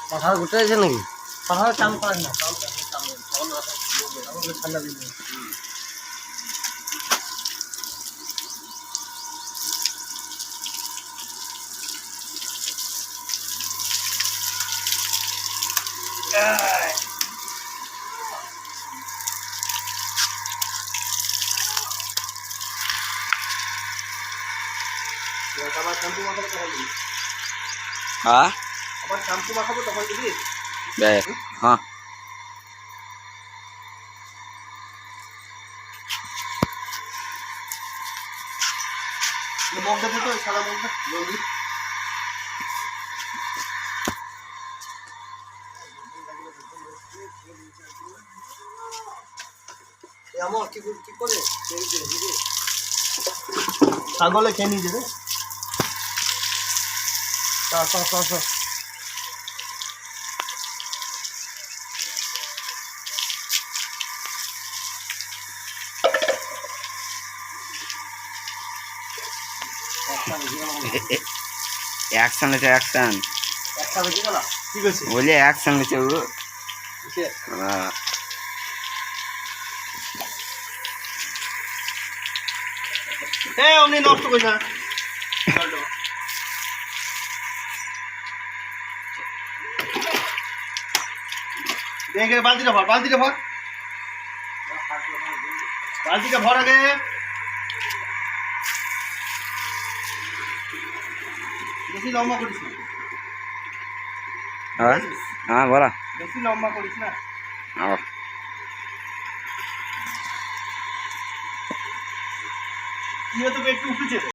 পাহাড় ঘুরতে যাচ্ছে নাকি? পাহাড়ে চান করেন না, ঠান্ডা দিন। আবার শ্যাম্পু মাখাবো তখন দিবি। হ্যাঁ আবার শ্যাম্পু মাখাবো তখন দিবি। হ্যাঁ মগটা দিতে সাদা মগটা জলদি। আমার কি করে ছাগলে খেয়ে নিয়ে যাবে। অ্যাকশন লেছে অ্যাকশন একটা বেশি গেল ঠিক আছে বলে অ্যাকশন লেছে ও অমনি নষ্ট করিস না। দেখে বালতিটা ভর আগে। বেশি লম্বা করিস না, হ্যাঁ বলা বেশি লম্বা করিস না। তোকে একটু উঠেছে।